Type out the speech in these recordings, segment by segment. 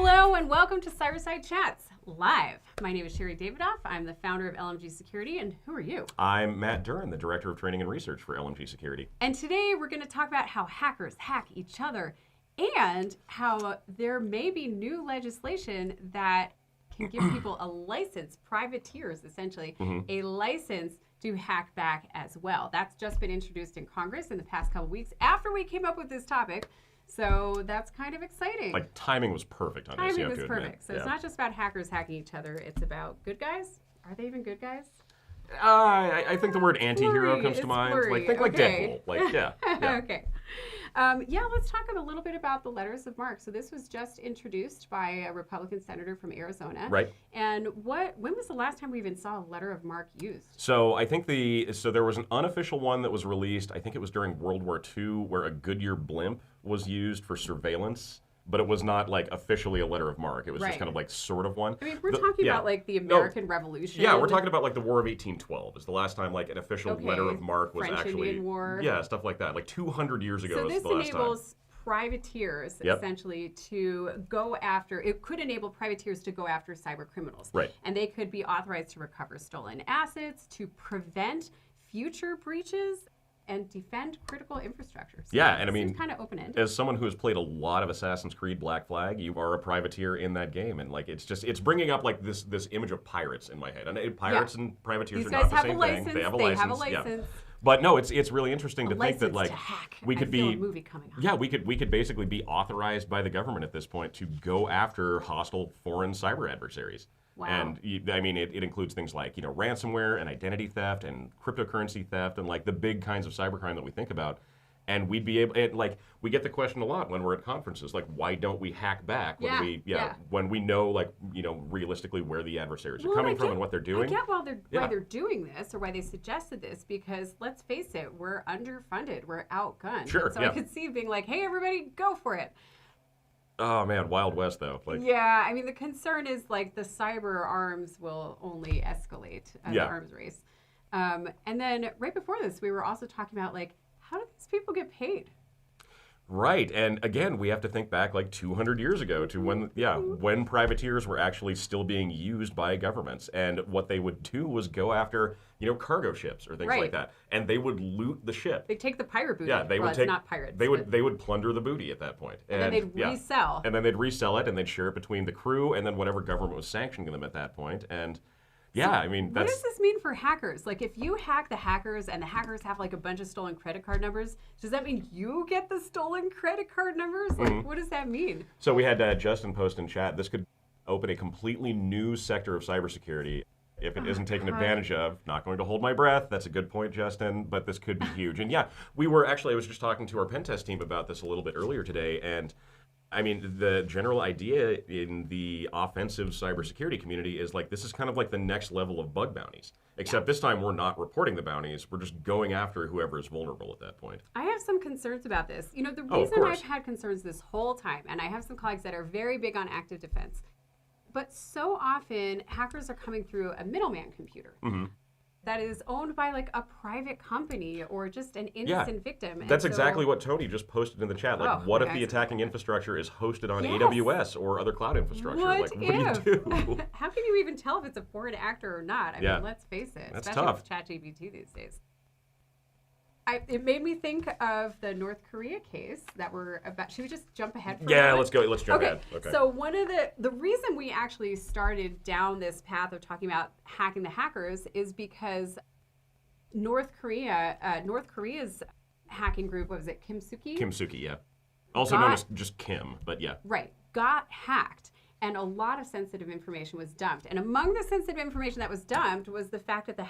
Hello and welcome to Cyberside Chats Live. My name is Sherri Davidoff. I'm the founder of LMG Security, and who are you? I'm Matt Durrin, the Director of Training and Research for LMG Security. And today we're going to talk about how hackers hack each other and how there may be new legislation that can give people a license, privateers essentially, a license to hack back as well. That's just been introduced in Congress in the past couple weeks after we came up with this topic. So that's kind of exciting. Like, timing was perfect on this. Timing was perfect. So it's not just about hackers hacking each other. It's about good guys. Are they even good guys? I think the word anti-hero comes to mind. Blurry. Like, think like Deadpool. Like, yeah. Okay. Let's talk a little bit about the letters of marque. So this was just introduced by a Republican senator from Arizona. Right. And when was the last time we even saw a letter of marque used? So I think there was an unofficial one that was released, I think it was during World War II, where a Goodyear blimp was used for surveillance. But it was not like officially a letter of marque. It was just kind of like sort of one. I mean, we're talking about like the American Revolution. Yeah, we're talking about like the War of 1812. It's the last time like an official letter of marque was French actually. Indian War. Yeah, stuff like that. Like 200 years ago. So is the last time. this enables privateers essentially to go after. It could enable privateers to go after cyber criminals. Right. And they could be authorized to recover stolen assets, to prevent future breaches, and defend critical infrastructure. So yeah, and I mean, kind of open-ended. As someone who has played a lot of Assassin's Creed Black Flag, you are a privateer in that game, and like it's bringing up like this image of pirates in my head. And pirates and privateers are not the same thing. They have a license. Yeah. But no, it's really interesting to think that like we could be movie coming up. Yeah, we could basically be authorized by the government at this point to go after hostile foreign cyber adversaries. Wow. And I mean, it includes things like, ransomware and identity theft and cryptocurrency theft and like the big kinds of cybercrime that we think about. And we'd be able, we get the question a lot when we're at conferences, like, why don't we hack back when we know, like, realistically where the adversaries are coming from and what they're doing? I get why they're doing this or why they suggested this, because let's face it, we're underfunded, we're outgunned. Sure. So I could see being like, hey, everybody, go for it. Oh man, Wild West though. Yeah, I mean the concern is like the cyber arms will only escalate the arms race. And then right before this, we were also talking about like how do these people get paid? Right, and again, we have to think back like 200 years ago to when privateers were actually still being used by governments, and what they would do was go after cargo ships or things like that, and they would loot the ship. They take the pirate booty. Yeah, they would take. Not pirates. They would plunder the booty at that point, and then they'd resell. And then they'd resell it, and they'd share it between the crew, and then whatever government was sanctioning them at that point, and. Yeah, I mean, what does this mean for hackers? Like, if you hack the hackers and the hackers have like a bunch of stolen credit card numbers, does that mean you get the stolen credit card numbers? Like, what does that mean? So we had Justin post in chat. This could open a completely new sector of cybersecurity if it isn't taken advantage of. Not going to hold my breath. That's a good point, Justin. But this could be huge. And I was just talking to our pen test team about this a little bit earlier today, and. I mean, the general idea in the offensive cybersecurity community is like this is kind of like the next level of bug bounties. Except this time we're not reporting the bounties. We're just going after whoever is vulnerable at that point. I have some concerns about this. The reason I've had concerns this whole time, and I have some colleagues that are very big on active defense, but so often hackers are coming through a middleman computer. That is owned by like a private company or just an innocent victim. And that's exactly what Tony just posted in the chat. Like, what if the attacking infrastructure is hosted on AWS or other cloud infrastructure? What do you do? How can you even tell if it's a foreign actor or not? I mean, let's face it. That's especially tough. with ChatGPT these days. It made me think of the North Korea case that we're about. Should we just jump ahead for a moment? Let's go. Let's jump ahead. Okay. So one of the reason we actually started down this path of talking about hacking the hackers is because North Korea's hacking group, what was it, Kimsuki? Kimsuki, yeah. Also known as just Kim, but yeah. Right. Got hacked. And a lot of sensitive information was dumped. And among the sensitive information that was dumped was the fact that the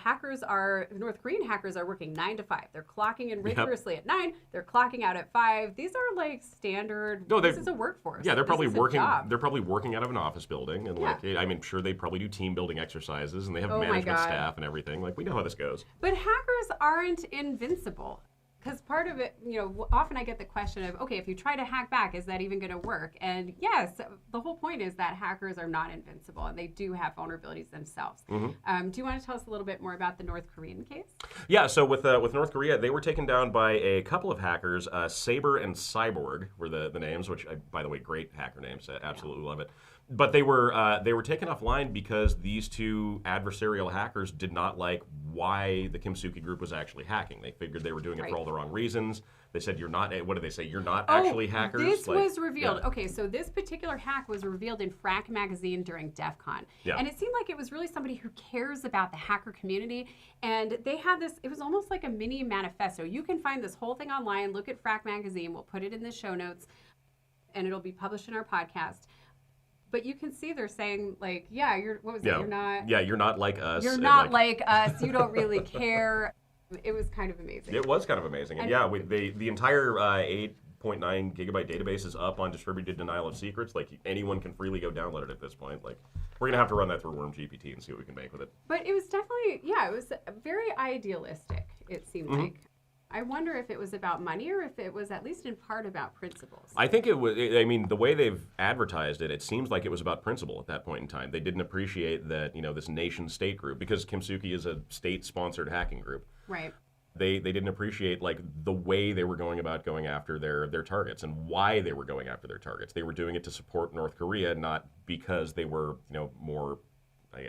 North Korean hackers are working 9 to 5. They're clocking in rigorously at 9. They're clocking out at 5. These are like standard. This is a workforce. Yeah, they're probably working. They're probably working out of an office building, and sure they probably do team building exercises, and they have management staff and everything. Like we know how this goes. But hackers aren't invincible. Because part of it, often I get the question of, okay, if you try to hack back, is that even going to work? And yes, the whole point is that hackers are not invincible and they do have vulnerabilities themselves. Mm-hmm. Do you want to tell us a little bit more about the North Korean case? Yeah, so with North Korea, they were taken down by a couple of hackers. Saber and Cyborg were the names, which, by the way, great hacker names. I absolutely love it. But they were taken offline because these two adversarial hackers did not like why the Kimsuki group was actually hacking. They figured they were doing it for all the wrong reasons. They said, you're not, what did they say? You're not actually hackers? This was revealed. Yeah. Okay, so this particular hack was revealed in Frack magazine during DEF CON. Yeah. And it seemed like it was really somebody who cares about the hacker community. And they had this, it was almost like a mini manifesto. You can find this whole thing online. Look at Frack magazine. We'll put it in the show notes. And it'll be published in our podcast. But you can see they're saying, like, yeah, you're not... Yeah, you're not like us. You're not like us. You don't really care. It was kind of amazing. It was kind of amazing. And yeah, the entire 8.9 gigabyte database is up on distributed denial of secrets. Like, anyone can freely go download it at this point. Like, we're going to have to run that through WormGPT and see what we can make with it. But it was definitely, it was very idealistic, it seemed like. I wonder if it was about money or if it was at least in part about principles. I think it was, I mean, the way they've advertised it, it seems like it was about principle at that point in time. They didn't appreciate that, this nation-state group, because Kimsuki is a state-sponsored hacking group. Right. They didn't appreciate, like, the way they were going about going after their targets and why they were going after their targets. They were doing it to support North Korea, not because they were, more...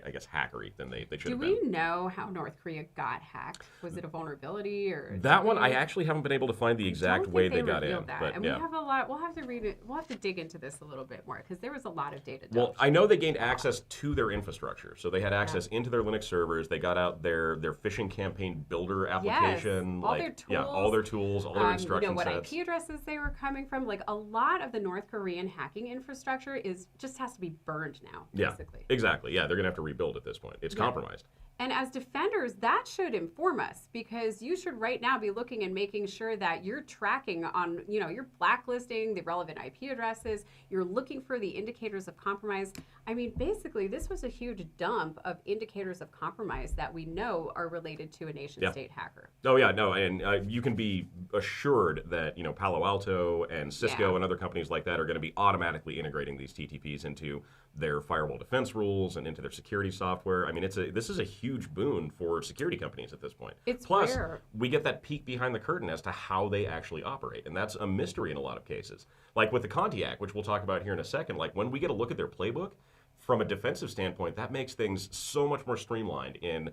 I guess hackery than they should have been. Do we know how North Korea got hacked? Was it a vulnerability or that one? I actually haven't been able to find the exact way they got in. But and we have a lot. We'll have to read it. We'll have to dig into this a little bit more because there was a lot of data. Well, I know they gained access to their infrastructure, so they had access into their Linux servers. They got out their phishing campaign builder application, all their tools, all their tools, all their instruction what sets. IP addresses they were coming from. Like a lot of the North Korean hacking infrastructure just has to be burned now. Basically. Yeah, exactly. Yeah, they're gonna have to rebuild at this point. It's compromised. And as defenders, that should inform us because you should right now be looking and making sure that you're tracking on, you're blacklisting the relevant IP addresses. You're looking for the indicators of compromise. I mean, basically, this was a huge dump of indicators of compromise that we know are related to a nation-state hacker. Oh, yeah, no, and you can be assured that, Palo Alto and Cisco and other companies like that are going to be automatically integrating these TTPs into their firewall defense rules and into their security software. I mean, this is a huge boon for security companies at this point. Plus, we get that peek behind the curtain as to how they actually operate, and that's a mystery in a lot of cases. Like with the Conti Act, which we'll talk about here in a second, like when we get a look at their playbook, from a defensive standpoint, that makes things so much more streamlined in,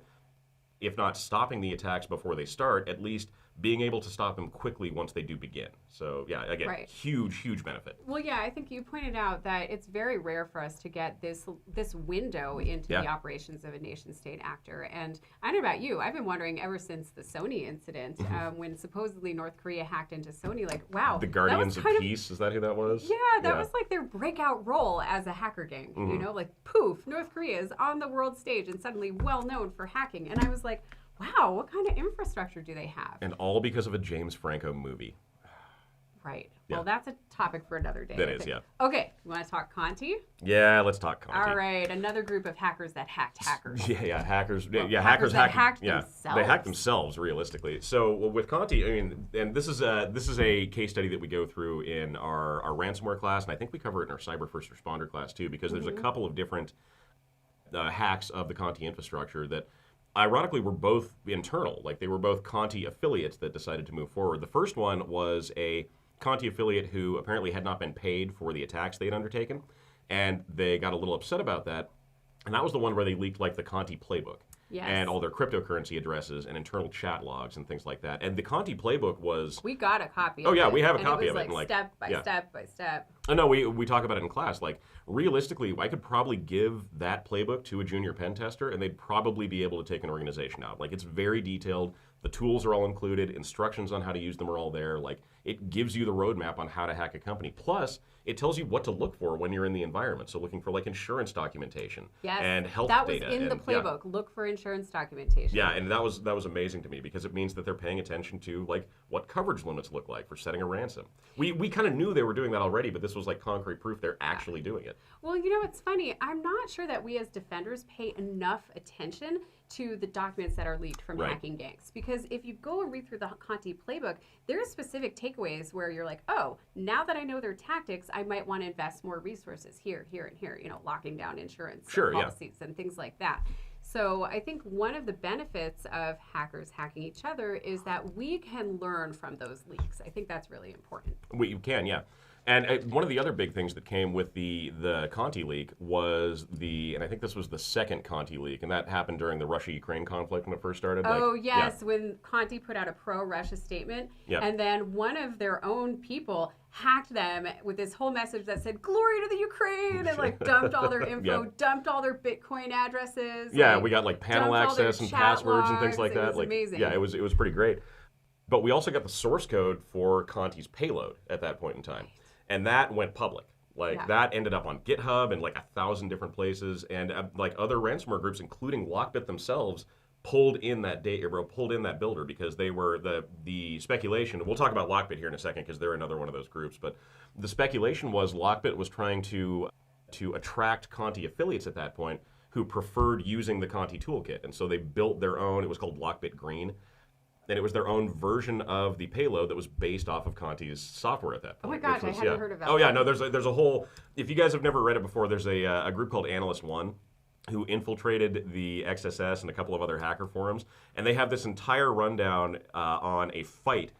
if not stopping the attacks before they start, at least being able to stop them quickly once they do begin. So yeah, again, huge benefit. Well, yeah, I think you pointed out that it's very rare for us to get this window into the operations of a nation-state actor. And I don't know about you, I've been wondering ever since the Sony incident, when supposedly North Korea hacked into Sony, like, wow. The Guardians of Peace, is that who that was? Yeah, that was like their breakout role as a hacker gang. Like poof, North Korea is on the world stage and suddenly well known for hacking. And I was like, wow, what kind of infrastructure do they have? And all because of a James Franco movie. Right. Yeah. Well, that's a topic for another day. That is, yeah. Okay, you want to talk Conti? Yeah, let's talk Conti. All right, another group of hackers that hacked hackers. Yeah, hackers. Well, hackers that hacked themselves. They hacked themselves, realistically. So with Conti, I mean, and this is a case study that we go through in our ransomware class, and I think we cover it in our cyber first responder class too, because there's a couple of different hacks of the Conti infrastructure that ironically were both internal. Like they were both Conti affiliates that decided to move forward. The first one was a Conti affiliate who apparently had not been paid for the attacks they had undertaken, and they got a little upset about that, and that was the one where they leaked like the Conti playbook and all their cryptocurrency addresses and internal chat logs and things like that. And the Conti playbook was... We got a copy of it. Oh yeah, we have a and copy of it. And like step by step by step. Oh, no, we talk about it in class. Like, realistically, I could probably give that playbook to a junior pen tester, and they'd probably be able to take an organization out. Like, it's very detailed. The tools are all included. Instructions on how to use them are all there. Like, it gives you the roadmap on how to hack a company. Plus, it tells you what to look for when you're in the environment. So looking for like insurance documentation and health data. That was in the playbook. Look for insurance documentation. Yeah, and that was amazing to me because it means that they're paying attention to like what coverage limits look like for setting a ransom. We kind of knew they were doing that already, but this was like concrete proof they're actually doing it. Well, you know, it's funny. I'm not sure that we as defenders pay enough attention to the documents that are leaked from hacking gangs. Because if you go and read through the Conti playbook, there are specific takeaways where you're like, oh, now that I know their tactics, I might want to invest more resources here, here, and here, you know, locking down insurance policies and things like that. So I think one of the benefits of hackers hacking each other is that we can learn from those leaks. I think that's really important. You can, yeah. And one of the other big things that came with the Conti leak was and I think this was the second Conti leak, and that happened during the Russia-Ukraine conflict when it first started. Oh, yes, when Conti put out a pro-Russia statement, and then one of their own people hacked them with this whole message that said, glory to the Ukraine, and like dumped all their info, dumped all their Bitcoin addresses. Yeah, we got like panel access and passwords and things like that. It was amazing. Yeah, it was pretty great. But we also got the source code for Conti's payload at that point in time. And that went public. Like that ended up on GitHub and like 1,000 different places, and like other ransomware groups, including LockBit themselves, pulled in that builder because they were the speculation. We'll talk about LockBit here in a second because they're another one of those groups. But the speculation was LockBit was trying to attract Conti affiliates at that point who preferred using the Conti toolkit, and so they built their own. It was called LockBit Green. And it was their own version of the payload that was based off of Conti's software at that point. Oh my gosh, I hadn't heard of that. Oh yeah, no, there's a whole. If you guys have never read it before, there's a group called Analyst One, who infiltrated the XSS and a couple of other hacker forums, and they have this entire rundown on a fight,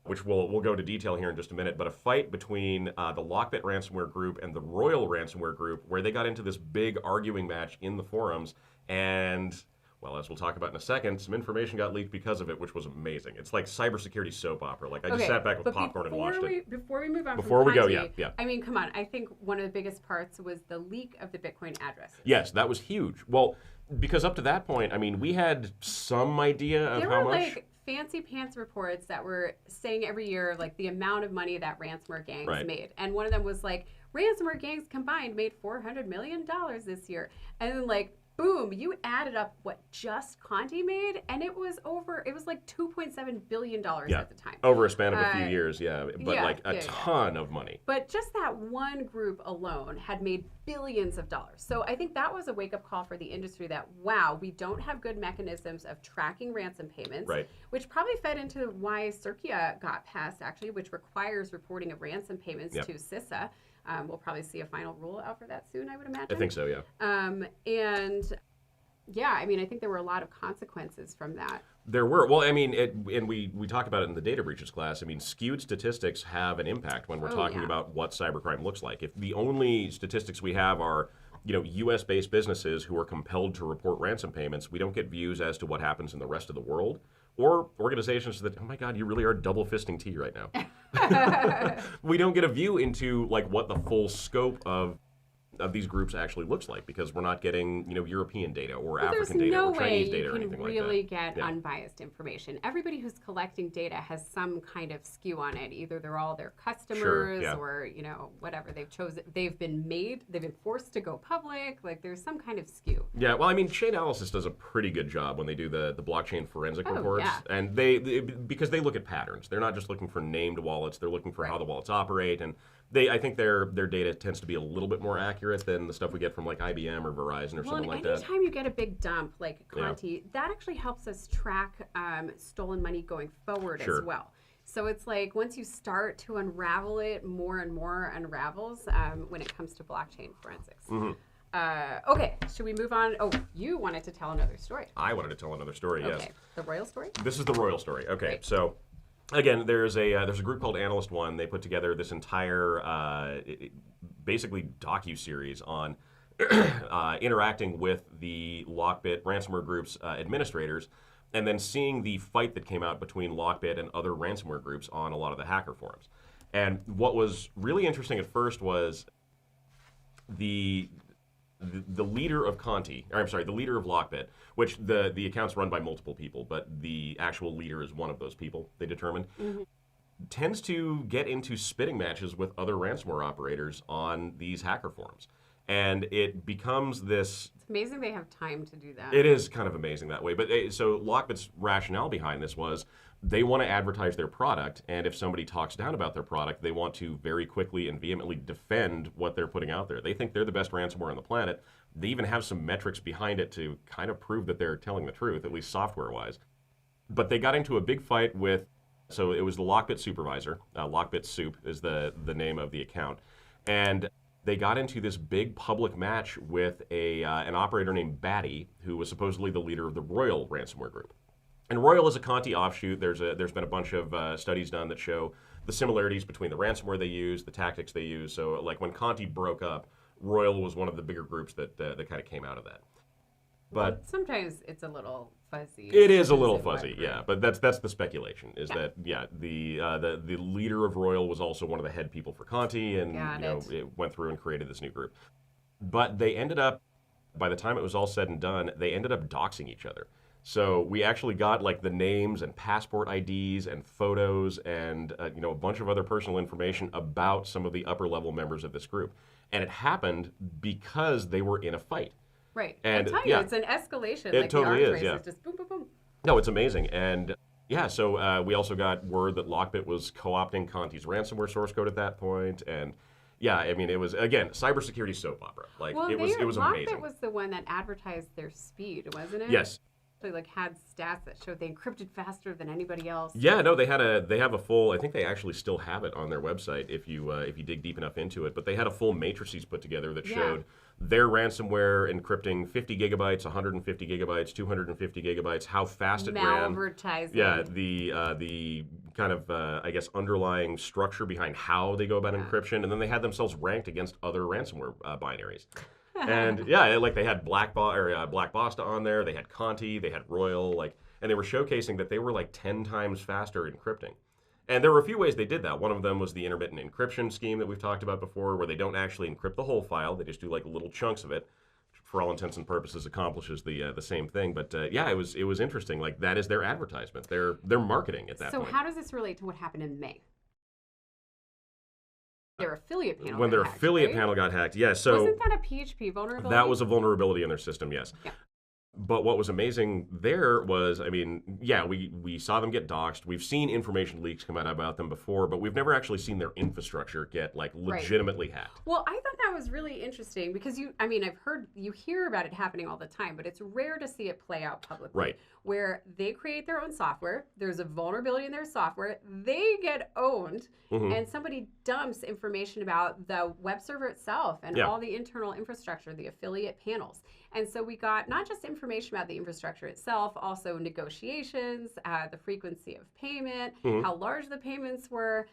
which we'll go to detail here in just a minute, but a fight between the LockBit ransomware group and the Royal ransomware group, where they got into this big arguing match in the forums, and well, as we'll talk about in a second, some information got leaked because of it, which was amazing. It's like cybersecurity soap opera. Like I just sat back with popcorn and watched it. Before we move on Before from we Conti, go, yeah. I mean, come on. I think one of the biggest parts was the leak of the Bitcoin addresses. Yes, that was huge. Well, because up to that point, I mean, we had some idea of how much. There were like fancy pants reports that were saying every year like the amount of money that ransomware gangs made. And one of them was like, ransomware gangs combined made $400 million this year. And then like, boom, you added up what just Conti made, and it was like $2.7 billion at the time. Over a span of a few years, but like a ton of money. But just that one group alone had made billions of dollars. So I think that was a wake-up call for the industry that, wow, we don't have good mechanisms of tracking ransom payments, which probably fed into why Circia got passed, actually, which requires reporting of ransom payments to CISA. We'll probably see a final rule out for that soon, I would imagine. I think so, yeah. And yeah, I mean, I think there were a lot of consequences from that. There were. Well, I mean, and we talked about it in the data breaches class. I mean, skewed statistics have an impact when we're talking about what cybercrime looks like. If the only statistics we have are, you know, U.S.-based businesses who are compelled to report ransom payments, we don't get views as to what happens in the rest of the world. Or organizations that, oh my God, you really are double fisting tea right now. We don't get a view into like what the full scope of these groups actually looks like because we're not getting, you know, European data or African data or Chinese data or anything like that. There's no way you can really get unbiased information. Everybody who's collecting data has some kind of skew on it. Either they're all their customers or, you know, whatever they've chosen. They've been forced to go public. Like there's some kind of skew. Yeah, well, I mean, Chainalysis does a pretty good job when they do the blockchain forensic reports. And because they look at patterns. They're not just looking for named wallets. They're looking for how the wallets operate. And I think their data tends to be a little bit more accurate than the stuff we get from like IBM or Verizon or something like that. Anytime you get a big dump like Conti, that actually helps us track stolen money going forward as well. So it's like once you start to unravel it, more and more unravels when it comes to blockchain forensics. Okay, should we move on? Oh, you wanted to tell another story. I wanted to tell another story, yes. Okay, the royal story? This is the royal story. Okay, Great. So again, there's a group called Analyst One. They put together this entire, basically docu-series on interacting with the LockBit ransomware group's administrators, and then seeing the fight that came out between LockBit and other ransomware groups on a lot of the hacker forums. And what was really interesting at first was the leader of the leader of LockBit, which the account's run by multiple people, but the actual leader is one of those people, they determined. tends to get into spitting matches with other ransomware operators on these hacker forums. And it becomes this... It's amazing they have time to do that. It is kind of amazing that way. But so LockBit's rationale behind this was they want to advertise their product, and if somebody talks down about their product, they want to very quickly and vehemently defend what they're putting out there. They think they're the best ransomware on the planet. They even have some metrics behind it to kind of prove that they're telling the truth, at least software-wise. But they got into a big fight with, so it was the LockBit supervisor. LockBit Soup is the name of the account. And they got into this big public match with an operator named Batty, who was supposedly the leader of the Royal ransomware group. And Royal is a Conti offshoot. There's been a bunch of studies done that show the similarities between the ransomware they use, the tactics they use. So like when Conti broke up, Royal was one of the bigger groups that kind of came out of that. But well, sometimes it's a little fuzzy. It is a little fuzzy, yeah. But that's the speculation, is that the leader of Royal was also one of the head people for Conti, and it went through and created this new group. But they ended up, by the time it was all said and done, they ended up doxing each other. So we actually got like the names and passport IDs and photos and a bunch of other personal information about some of the upper level members of this group, and it happened because they were in a fight. Right. And I tell you, it's an escalation. It totally is, yeah. It's just boom, boom, boom. No, it's amazing. And yeah, so we also got word that LockBit was co-opting Conti's ransomware source code at that point. And yeah, I mean, it was, again, cybersecurity soap opera. Like, it was amazing. LockBit was the one that advertised their speed, wasn't it? Yes. They like had stats that showed they encrypted faster than anybody else. Yeah, no, they have a full, I think they actually still have it on their website if you dig deep enough into it, but they had a full matrices put together that showed their ransomware encrypting 50 gigabytes, 150 gigabytes, 250 gigabytes, how fast it ran. Malvertising. Yeah, the kind of, I guess, underlying structure behind how they go about encryption, and then they had themselves ranked against other ransomware binaries. And yeah, like they had Black Bosta on there, they had Conti, they had Royal, and they were showcasing that they were like 10 times faster encrypting. And there were a few ways they did that. One of them was the intermittent encryption scheme that we've talked about before, where they don't actually encrypt the whole file, they just do like little chunks of it, which for all intents and purposes accomplishes the same thing. But yeah, it was interesting. Like that is their advertisement, their marketing at that point. So how does this relate to what happened in May? Their affiliate panel. When their affiliate panel got hacked, yeah. So wasn't that a PHP vulnerability? That was a vulnerability in their system, yes. Yeah. But what was amazing there was, I mean, yeah, we saw them get doxxed. We've seen information leaks come out about them before, but we've never actually seen their infrastructure get like legitimately hacked. Well, I thought that was really interesting because you hear about it happening all the time, but it's rare to see it play out publicly. Right. Where they create their own software, there's a vulnerability in their software, they get owned, and somebody dumps information about the web server itself and all the internal infrastructure, the affiliate panels. And so we got not just information about the infrastructure itself, also negotiations, the frequency of payment, how large the payments were.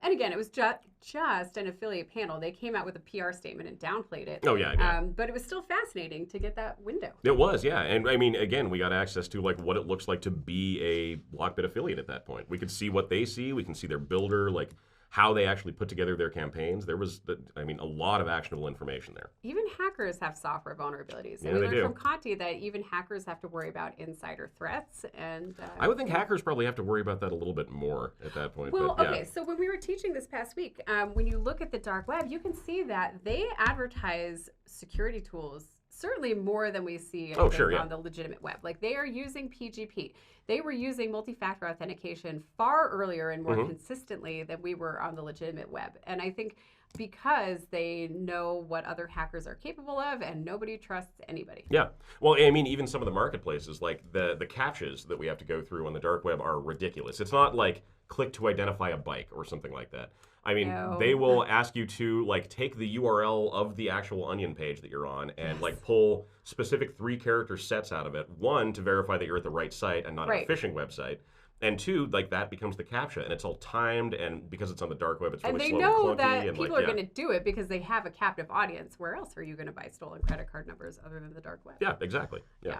And again, it was just an affiliate panel. They came out with a PR statement and downplayed it. Oh, yeah. But it was still fascinating to get that window. It was, yeah. And I mean, again, we got access to like what it looks like to be a LockBit affiliate at that point. We could see what they see. We can see their builder, like how they actually put together their campaigns. There was, a lot of actionable information there. Even hackers have software vulnerabilities. And we learned from Conti that even hackers have to worry about insider threats. And I would think hackers probably have to worry about that a little bit more at that point. Well, but, yeah. Okay, so when we were teaching this past week, when you look at the dark web, you can see that they advertise security tools certainly more than we see on the legitimate web. Like they are using PGP. They were using multi-factor authentication far earlier and more consistently than we were on the legitimate web. And I think because they know what other hackers are capable of and nobody trusts anybody. Yeah. Well, I mean, even some of the marketplaces, like the CAPTCHAs that we have to go through on the dark web are ridiculous. It's not like click to identify a bike or something like that. I mean, they will ask you to like take the URL of the actual Onion page that you're on and like pull specific 3-character sets out of it. 1, to verify that you're at the right site and not at a phishing website. And 2, like that becomes the CAPTCHA, and it's all timed, and because it's on the dark web, it's really slow and clunky. And they know that people are going to do it because they have a captive audience. Where else are you going to buy stolen credit card numbers other than the dark web? Yeah, exactly. Yeah.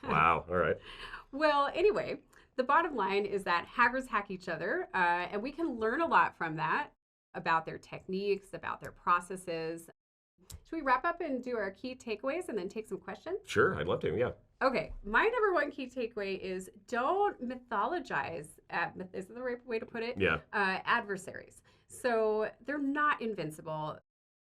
Wow. All right. Well, anyway, the bottom line is that hackers hack each other, and we can learn a lot from that about their techniques, about their processes. Should we wrap up and do our key takeaways and then take some questions? Sure, I'd love to, yeah. Okay, my number one key takeaway is don't mythologize, is that the right way to put it? Yeah. Adversaries. So they're not invincible.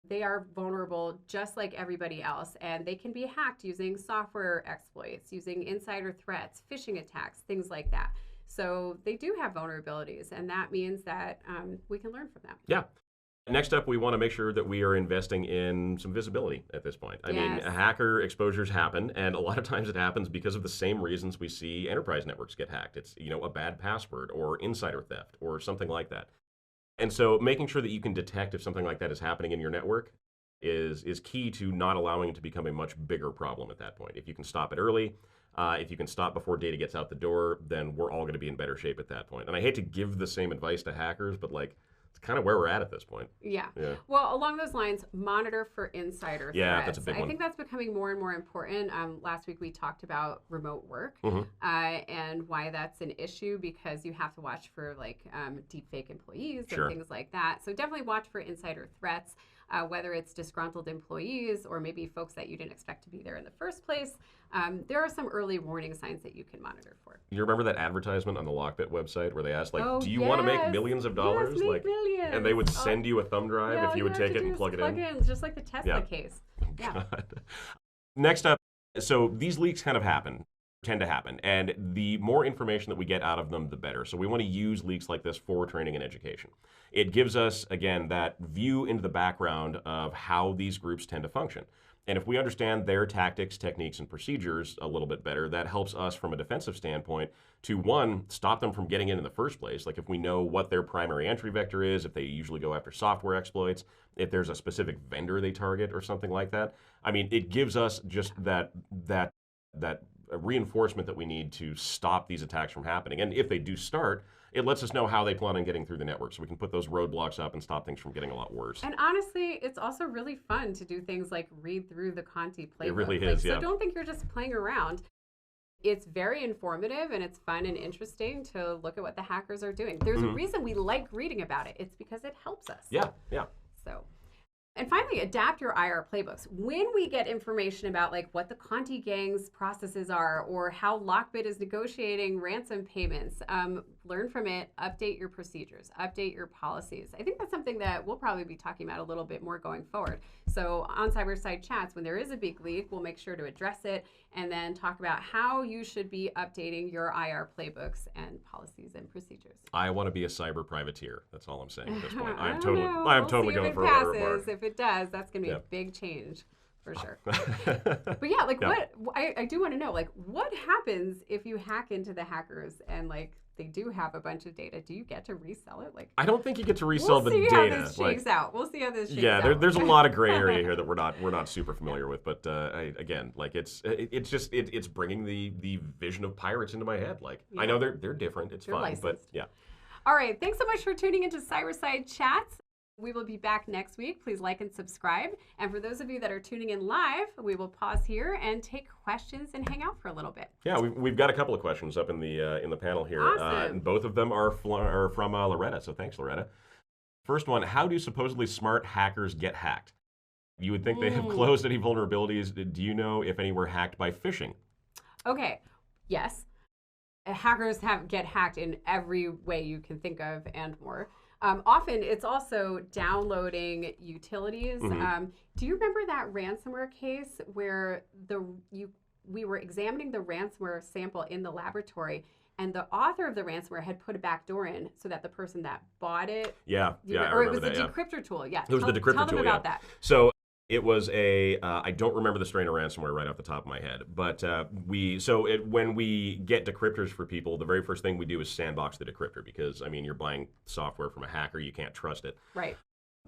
They are vulnerable just like everybody else, and they can be hacked using software exploits, using insider threats, phishing attacks, things like that. So they do have vulnerabilities, and that means that we can learn from them. Yeah. Next up, we want to make sure that we are investing in some visibility at this point. I mean, hacker exposures happen, and a lot of times it happens because of the same reasons we see enterprise networks get hacked. It's, a bad password or insider theft or something like that. And so making sure that you can detect if something like that is happening in your network is key to not allowing it to become a much bigger problem at that point. If you can stop it early, if you can stop before data gets out the door, then we're all going to be in better shape at that point. And I hate to give the same advice to hackers, but it's kind of where we're at this point. Yeah. Well, along those lines, monitor for insider threats. Yeah, that's a big one. I think that's becoming more and more important. Last week we talked about remote work and why that's an issue, because you have to watch for deep fake employees and things like that. So definitely watch for insider threats, whether it's disgruntled employees or maybe folks that you didn't expect to be there in the first place. There are some early warning signs that you can monitor for. You remember that advertisement on the LockBit website where they asked, do you want to make millions of dollars? Yes, make millions. And they would send you a thumb drive if you would take it and plug it in. Just like the Tesla case. Yeah. Next up, so these leaks tend to happen, and the more information that we get out of them, the better. So we want to use leaks like this for training and education. It gives us, again, that view into the background of how these groups tend to function. And if we understand their tactics, techniques, and procedures a little bit better, that helps us from a defensive standpoint to, one, stop them from getting in the first place. Like if we know what their primary entry vector is, if they usually go after software exploits, if there's a specific vendor they target or something like that. I mean, it gives us just that reinforcement that we need to stop these attacks from happening. And if they do start, it lets us know how they plan on getting through the network, so we can put those roadblocks up and stop things from getting a lot worse. And honestly, it's also really fun to do things like read through the Conti playbook. It really is, So don't think you're just playing around. It's very informative, and it's fun and interesting to look at what the hackers are doing. There's a reason we like reading about it. It's because it helps us. Yeah. So. And finally, adapt your IR playbooks. When we get information about what the Conti gang's processes are or how LockBit is negotiating ransom payments, learn from it, update your procedures, update your policies. I think that's something that we'll probably be talking about a little bit more going forward. So on Cyberside Chats, when there is a big leak, we'll make sure to address it and then talk about how you should be updating your IR playbooks and policies and procedures. I want to be a cyber privateer. That's all I'm saying at this point. I'm we'll totally going for a water mark. If it does, that's going to be a big change for sure. But yeah, what I do want to know, what happens if you hack into the hackers and they do have a bunch of data? Do you get to resell it? I don't think you get to resell the data. We'll see how this shakes out. We'll see how this shakes out. Yeah, there's a lot of gray area here that we're not super familiar with. But it's bringing the vision of pirates into my head. I know they're different. It's fine, licensed. But yeah. All right, thanks so much for tuning into Cyberside Chats. We will be back next week. Please like and subscribe. And for those of you that are tuning in live, we will pause here and take questions and hang out for a little bit. Yeah, we've got a couple of questions up in the panel here. Awesome. And both of them are from Loretta, so thanks, Loretta. First one, how do supposedly smart hackers get hacked? You would think they have closed any vulnerabilities. Do you know if any were hacked by phishing? Okay, yes. Hackers get hacked in every way you can think of and more. Often it's also downloading utilities. Do you remember that ransomware case where we were examining the ransomware sample in the laboratory, and the author of the ransomware had put a backdoor in so that the person that bought it, or it was the decryptor tool. Yeah, it was the decryptor tool. Tell them about that. So it was I don't remember the strain of ransomware right off the top of my head, but when we get decryptors for people, the very first thing we do is sandbox the decryptor, because you're buying software from a hacker, you can't trust it. Right.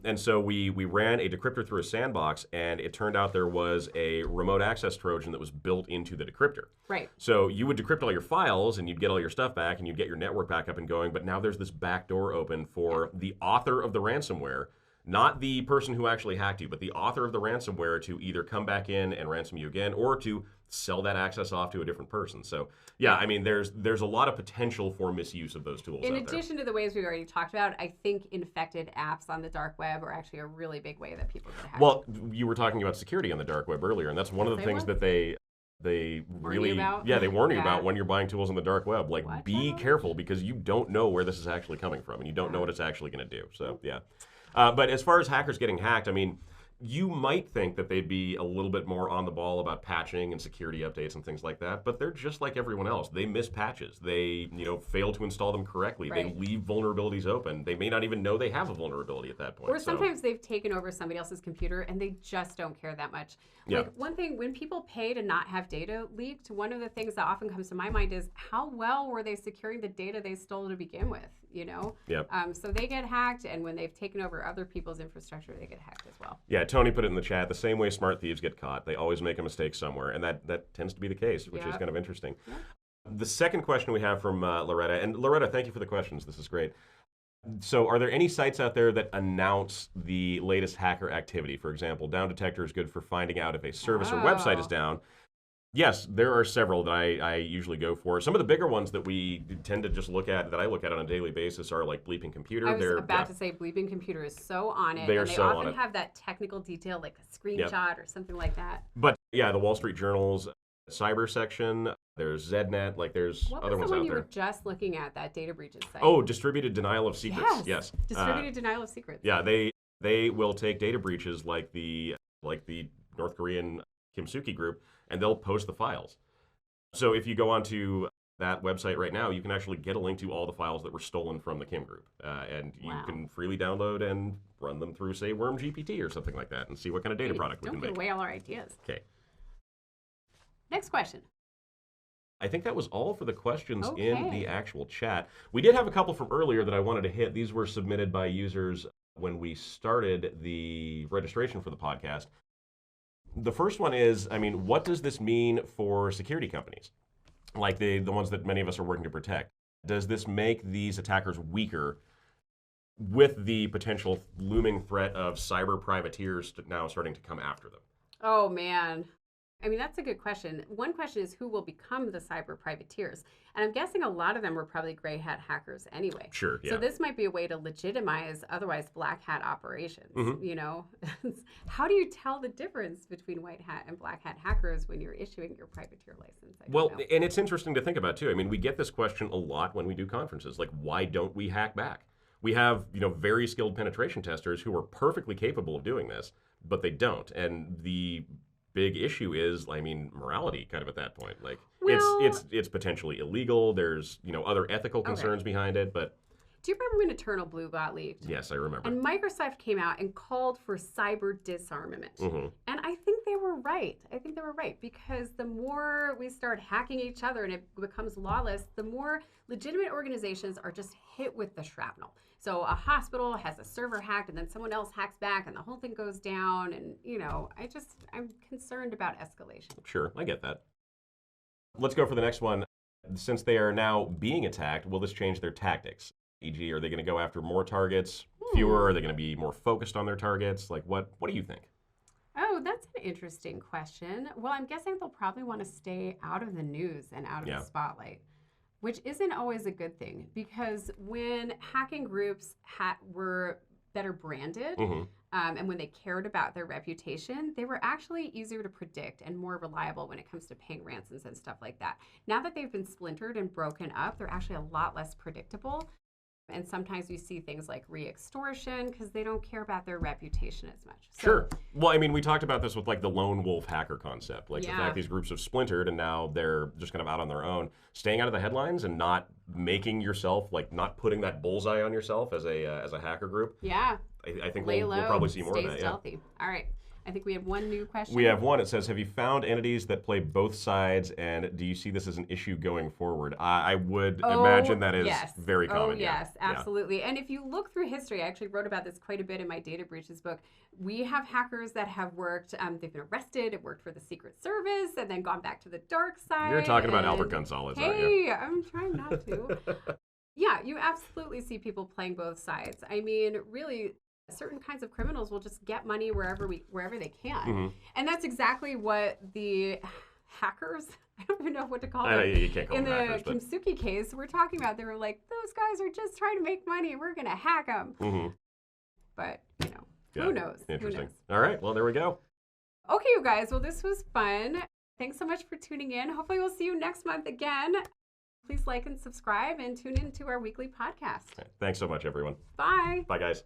And so we ran a decryptor through a sandbox, and it turned out there was a remote access Trojan that was built into the decryptor. Right. So you would decrypt all your files, and you'd get all your stuff back, and you'd get your network back up and going, but now there's this back door open for the author of the ransomware not the person who actually hacked you, but the author of the ransomware to either come back in and ransom you again or to sell that access off to a different person. So yeah, I mean, there's a lot of potential for misuse of those tools In out there. addition to the ways we've already talked about, I think infected apps on the dark web are actually a really big way that people get hacked. Well, you were talking about security on the dark web earlier, and that's one of the things that they really they warn you about when you're buying tools on the dark web. Like, be careful, because you don't know where this is actually coming from, and you don't know what it's actually going to do. So yeah. But as far as hackers getting hacked, I mean, you might think that they'd be a little bit more on the ball about patching and security updates and things like that, but they're just like everyone else. They miss patches. They, fail to install them correctly. Right. They leave vulnerabilities open. They may not even know they have a vulnerability at that point. Or sometimes they've taken over somebody else's computer and they just don't care that much. Like, one thing, when people pay to not have data leaked, one of the things that often comes to my mind is how well were they securing the data they stole to begin with, So they get hacked, and when they've taken over other people's infrastructure, they get hacked as well. Yeah, Tony put it in the chat, the same way smart thieves get caught. They always make a mistake somewhere, and that tends to be the case, which is kind of interesting. Yeah. The second question we have from Loretta, and Loretta, thank you for the questions. This is great. So are there any sites out there that announce the latest hacker activity? For example, Down Detector is good for finding out if a service or website is down. Yes, there are several that I usually go for. Some of the bigger ones that we tend to just look at, that I look at on a daily basis, are like Bleeping Computer. I was about to say Bleeping Computer is so on it. They often have that technical detail, like a screenshot or something like that. But yeah, the Wall Street Journal's cyber section, there's Zednet, like there's other ones out there. What was the one you were just looking at, that data breaches site? Oh, Distributed Denial of Secrets. Yes. Distributed Denial of Secrets. Yeah, they will take data breaches like the North Korean Kimsuki group, and they'll post the files. So if you go onto that website right now, you can actually get a link to all the files that were stolen from the Kim group. And you can freely download and run them through, say, WormGPT or something like that, and see what kind of data product we can make. Don't give away all our ideas. Okay. Next question. I think that was all for the questions in the actual chat. We did have a couple from earlier that I wanted to hit. These were submitted by users when we started the registration for the podcast. The first one is, I mean, what does this mean for security companies, like the ones that many of us are working to protect? Does this make these attackers weaker with the potential looming threat of cyber privateers now starting to come after them? Oh, man. I mean, that's a good question. One question is, who will become the cyber privateers? And I'm guessing a lot of them were probably gray hat hackers anyway. Sure, yeah. So this might be a way to legitimize otherwise black hat operations, How do you tell the difference between white hat and black hat hackers when you're issuing your privateer license? And it's interesting to think about, too. I mean, we get this question a lot when we do conferences, like, why don't we hack back? We have, very skilled penetration testers who are perfectly capable of doing this, but they don't. And the big issue is, I mean, morality kind of at that point. Like, it's potentially illegal. There's, other ethical concerns behind it, but... Do you remember when Eternal Blue got leaked? Yes, I remember. And Microsoft came out and called for cyber disarmament. And I think they were right. Because the more we start hacking each other and it becomes lawless, the more legitimate organizations are just hit with the shrapnel. So a hospital has a server hacked and then someone else hacks back and the whole thing goes down. And, I'm concerned about escalation. Sure, I get that. Let's go for the next one. Since they are now being attacked, will this change their tactics? E.g., are they going to go after more targets, fewer? Are they going to be more focused on their targets? Like, what do you think? Oh, that's an interesting question. Well, I'm guessing they'll probably want to stay out of the news and out of the spotlight, which isn't always a good thing, because when hacking groups were better branded and when they cared about their reputation, they were actually easier to predict and more reliable when it comes to paying ransoms and stuff like that. Now that they've been splintered and broken up, they're actually a lot less predictable. And sometimes we see things like re-extortion because they don't care about their reputation as much. So, sure. Well, I mean, we talked about this with like the lone wolf hacker concept. Like the fact these groups have splintered and now they're just kind of out on their own. Staying out of the headlines and not making yourself, like not putting that bullseye on yourself as a hacker group. Yeah. I think we'll probably see more of that. Stay stealthy. All right. I think we have one new question. We have one. It says, have you found entities that play both sides, and do you see this as an issue going forward? I would imagine that is very common. Oh, yes, absolutely. And if you look through history, I actually wrote about this quite a bit in my data breaches book. We have hackers that have worked, they've been arrested, worked for the Secret Service, and then gone back to the dark side. You're talking about Albert Gonzalez, aren't you? Hey, I'm trying not to. Yeah, you absolutely see people playing both sides. I mean, really, certain kinds of criminals will just get money wherever they can. And that's exactly what the hackers, I don't even know what to call them. You can't call in them hackers, the Kimsuki case, we're talking about, they were like, those guys are just trying to make money. We're going to hack them. But, who knows? Interesting. Who knows? All right. Well, there we go. Okay, you guys. Well, this was fun. Thanks so much for tuning in. Hopefully we'll see you next month again. Please like and subscribe and tune in to our weekly podcast. Thanks so much, everyone. Bye. Bye, guys.